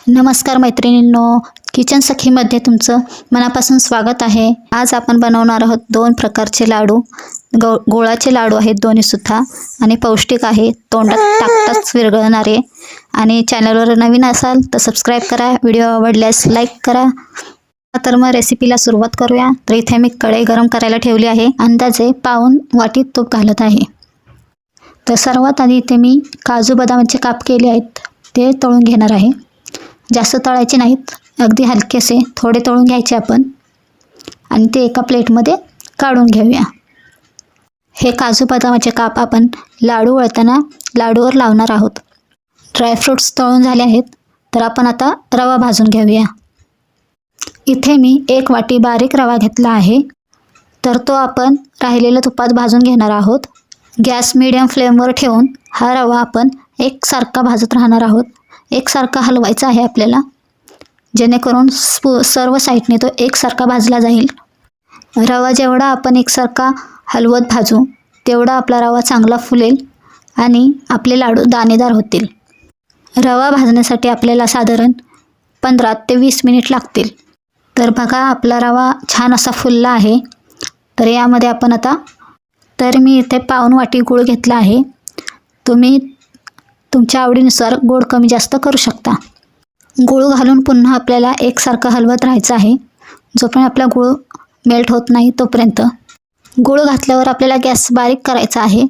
नमस्कार मैत्रिणींनो, किचन सखीमध्ये तुमचं मनापासून स्वागत आहे। आज आपण बनवणार आहोत दोन प्रकारचे लाडू। गोळाचे लाडू आहेत दोन्हीसुद्धा आणि पौष्टिक आहे, तोंडात टाकताच विरघळणारे। आणि चॅनलवर नवीन असाल तर सबस्क्राईब करा, व्हिडिओ आवडल्यास लाईक करा। तर मग रेसिपीला सुरुवात करूया। तर इथे मी कढई गरम करायला ठेवली आहे, अंदाजे पाऊण वाटी तूप घालत आहे। तर सर्वात आधी इथे मी काजू बदामाचे काप केले आहेत, ते तळून घेणार आहे। जास्त तळायचे नाहीत, अगदी हलकेसे थोडे तळून घ्यायचे आपण आणि ते एका प्लेटमध्ये काढून घेऊया। हे काजू बदामाचे काप आपण लाडू वळताना लाडूवर लावणार आहोत। ड्रायफ्रूट्स तळून झाले आहेत, तर आपण आता रवा भाजून घेऊया। इथे मी 1 वाटी बारीक रवा घेतला आहे, तर तो आपण राहिलेल्या तुपात भाजून घेणार आहोत। गॅस मीडियम फ्लेमवर ठेवून हा रवा आपण एकसारखा भाजत राहणार आहोत। एकसारखा हलवायचा आहे आपल्याला, जेणेकरून सर्व साईडने तो एकसारखा भाजला जाईल। रवा जेवढा आपण एकसारखा हलवत भाजू, तेवढा आपला रवा चांगला फुलेल आणि आपले लाडू दाणेदार होतील। रवा भाजण्यासाठी आपल्याला साधारण 15 ते 20 मिनिट लागतील। तर बघा, आपला रवा छान असा फुलला आहे। तर यामध्ये आपण आता मी इथे पाऊण वाटी गूळ घेतला आहे। तुम्ही तुमच्या आवडीनुसार गोड कमी जास्त करू शकता। गूळ घालून पुन्हा आपल्याला एकसारखं हलवत राहायचं आहे, जोपर्यंत आपला गूळ मेल्ट होत नाही तोपर्यंत। गूळ घातल्यावर आपल्याला गॅस बारीक करायचा आहे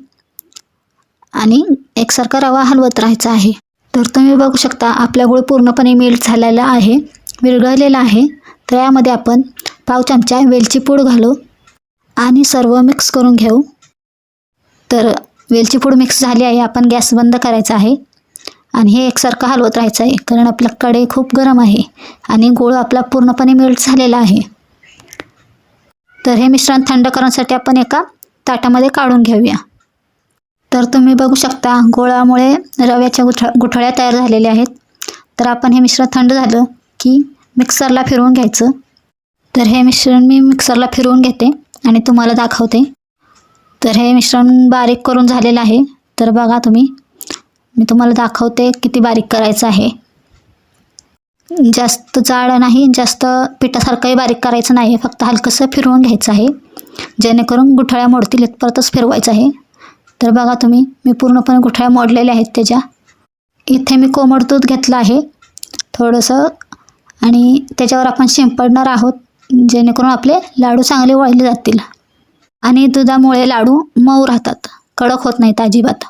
आणि एकसारखा रवा हलवत राहायचा आहे। तर तुम्ही बघू शकता आपला गूळ पूर्णपणे मेल्ट झालेला आहे, विरघळलेला आहे। तर यामध्ये आपण पाव चमचा वेलची पूड घालू आणि सर्व मिक्स करून घेऊ। तर वेलची पूड मिक्स झाली आहे, आपण गॅस बंद करायचा आहे आणि हे एकसारखं हलवत राहायचं आहे, कारण आपला कढई खूप गरम आहे आणि गूळ आपला पूर्णपणे मेल्ट झालेला आहे। तर हे मिश्रण थंड करण्यासाठी आपण एका ताटामध्ये काढून घेऊया। तर तुम्ही बघू शकता गोळामुळे रव्याच्या गुठळ्या तयार झालेल्या आहेत। तर आपण हे मिश्रण थंड झालं की मिक्सरला फिरवून घ्यायचं। तर हे मिश्रण मी मिक्सरला फिरवून घेते आणि तुम्हाला दाखवते। तर हे मिश्रण बारीक करून झालेलं आहे। तर बघा मी तुम्हाला दाखवते किती बारीक करायचं आहे। जास्त जाड नाही, जास्त पिठासारखंही बारीक करायचं नाही, फक्त हलकंसं फिरवून घ्यायचं आहे, जेणेकरून गुठळ्या मोडतील इथपर्यंतच फिरवायचं आहे। तर बघा मी पूर्णपणे गुठळ्या मोडलेल्या आहेत त्याच्या। इथे मी कोमट दूध घेतलं आहे थोडंसं आणि त्याच्यावर आपण शिंपडणार आहोत, जेणेकरून आपले लाडू चांगले वळले जातील आणि दुधामुळे लाडू मऊ राहतात, कडक होत नाहीत अजिबात।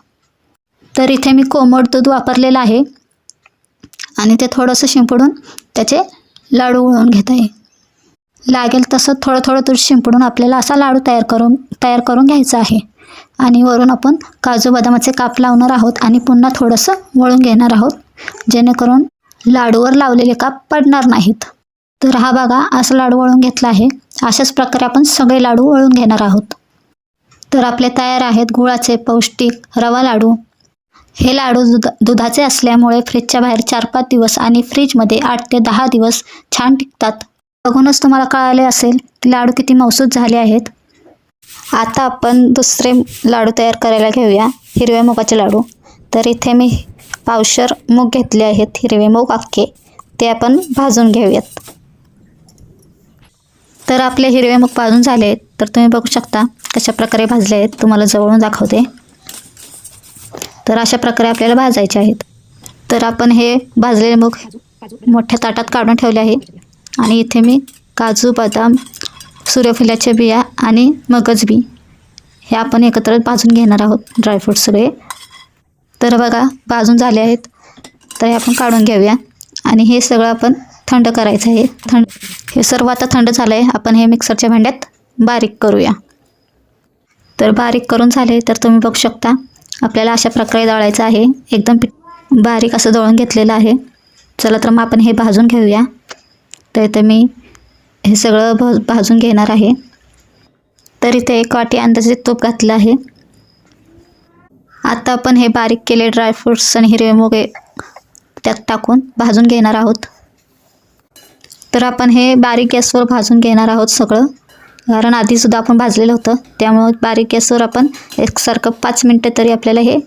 तर इथे मी कोमट दूध वापरलेलं आहे आणि ते थोडंसं शिंपडून त्याचे लाडू वळून घेत आहे। लागेल तसं थोडं थोडं दूध शिंपडून आपल्याला असा लाडू तयार करून घ्यायचा आहे। आणि वरून आपण काजू बदामाचे काप लावणार आहोत आणि पुन्हा थोडंसं वळून घेणार आहोत, जेणेकरून लाडूवर लावलेले काप पडणार नाहीत। तर हा बघा, असा लाडू वळून घेतला आहे। अशाच प्रकारे आपण सगळे लाडू वळून घेणार आहोत। तर आपले तयार आहेत गुळाचे पौष्टिक रवा लाडू। हे लाडू दुधाचे असल्यामुळे फ्रीजच्या बाहेर 4-5 दिवस आणि फ्रीजमध्ये 8 ते 10 दिवस छान टिकतात। बघूनच तुम्हाला कळाले असेल की लाडू किती मौसूद झाले आहेत। आता आपण दुसरे लाडू तयार करायला घेऊया, हिरव्या मुगाचे लाडू। तर इथे मी पावशर मूग घेतले आहेत, हिरवे मूग अख्खे, ते आपण भाजून घेऊयात। तर आपले हिरवे मूग भाजून झाले आहेत। तर तुम्ही बघू शकता कशा प्रकारे भाजले आहेत, तुम्हाला जवळून दाखवते। तर अशा प्रकारे आपल्याला भाजायचे आहेत। तर आपण हे भाजलेले मूग मोठ्या ताटात काढून ठेवले आहे आणि इथे मी काजू बदाम, सूर्यफुलाच्या बिया आणि मगज बी हे आपण एकत्र भाजून घेणार आहोत, ड्रायफ्रूट सगळे। तर बघा भाजून झाले आहेत, तर हे आपण काढून घेऊया आणि हे सगळं आपण थंड करायचं आहे। हे सर्व आता थंड झालं आहे, आपण हे मिक्सरच्या भांड्यात बारीक करूया। तर बारीक करून झाले, तर तुम्ही बघू शकता आपल्याला अशा प्रकारे दळायचं आहे, एकदम बारीक असं दळून घेतलेलं आहे। चला तर मग आपण हे भाजून घेऊया। तर इथे मी हे सगळं भाजून घेणार आहे। तर इथे 1 वाटी अंदाजे तूप घातलं आहे। आता आपण हे बारीक केले ड्रायफ्रूट्स आणि हिरवे मूग त्यात टाकून भाजून घेणार आहोत। तर आपण हे बारीक गॅसवर भाजून घेणार आहोत सगळं, कारण आधीसुद्धा आपण भाजलेलं होतं, त्यामुळे बारीक गॅसवर आपण एकसारखं 5 मिनटं तरी आपल्याला हे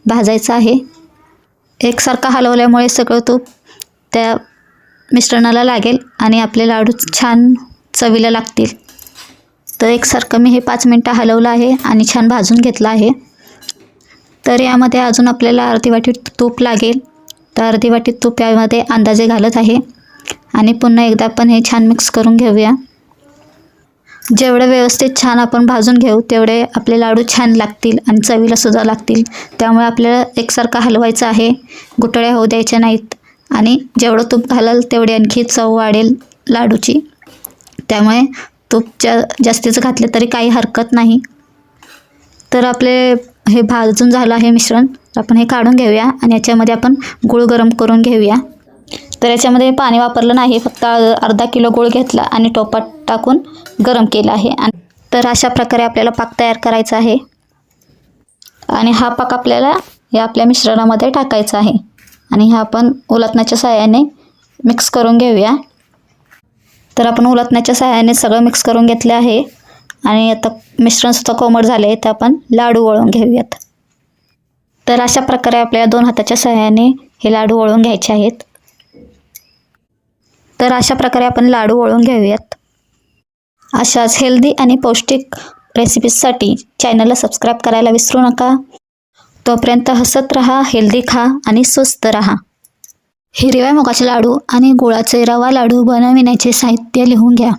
भाजायचं आहे। एकसारखं हलवल्यामुळे सगळं तूप त्या मिश्रणाला लागेल आणि आपले लाडू छान चवीला लागतील. तर एकसारखं मी हे 5 मिनटं हलवलं आहे आणि छान भाजून घेतलं आहे. तर यामध्ये अजून आपल्याला अर्धी वाटी तूप लागेल. तर अर्धी वाटी तूप यामध्ये अंदाजे घालत आहे आणि पुन्हा एकदा आपण हे छान मिक्स करून घेऊया. जेवढं व्यवस्थित छान आपण भाजून घेऊ तेवढे आपले लाडू छान लागतील आणि चवीला सुद्धा लागतील. त्यामुळे आपल्याला एकसारखं हलवायचं आहे, गुठळ्या होऊ द्यायच्या नाहीत. आणि जेवढं तूप घालाल तेवढी आणखी चव वाढेल लाडूची. त्यामुळे तूप जास्तीचं घातले तरी काही हरकत नाही. तर आपले हे भाजून झालं आहे मिश्रण. आपण हे काढून घेऊया आणि याच्यामध्ये आपण गूळ गरम करून घेऊया. तर याच्यामध्ये पाणी वापरलं नाही, फक्त अर्धा किलो गूळ घेतला आणि टोपात टाकून गरम केला आहे. तर अशा प्रकारे आपल्याला पाक तयार करायचा आहे आणि हा पाक आपल्याला या आपल्या मिश्रणामध्ये टाकायचा आहे आणि हा आपण उलथण्याच्या सहाय्याने मिक्स करून घेऊया. तर आपण उलथण्याच्या सहाय्याने सगळं मिक्स करून घेतले आहे आणि आता मिश्रणसुद्धा कोमट झाले. तर आपण लाडू वळून घेऊयात. तर अशा प्रकारे आपल्याला 2 हाताच्या सहाय्याने हे लाडू वळून घ्यायचे आहेत. तर अशा प्रकारे आपण लाडू वळून घेऊयात. अशाच हेल्दी आणि पौष्टिक रेसिपीजसाठी चॅनलला सबस्क्राईब करायला विसरू नका. तोपर्यंत हसत राहा, हेल्दी खा आणि स्वस्त राहा. हिरव्या मुगाचे लाडू आणि गुळाचे रवा लाडू बनविण्याचे साहित्य लिहून घ्या.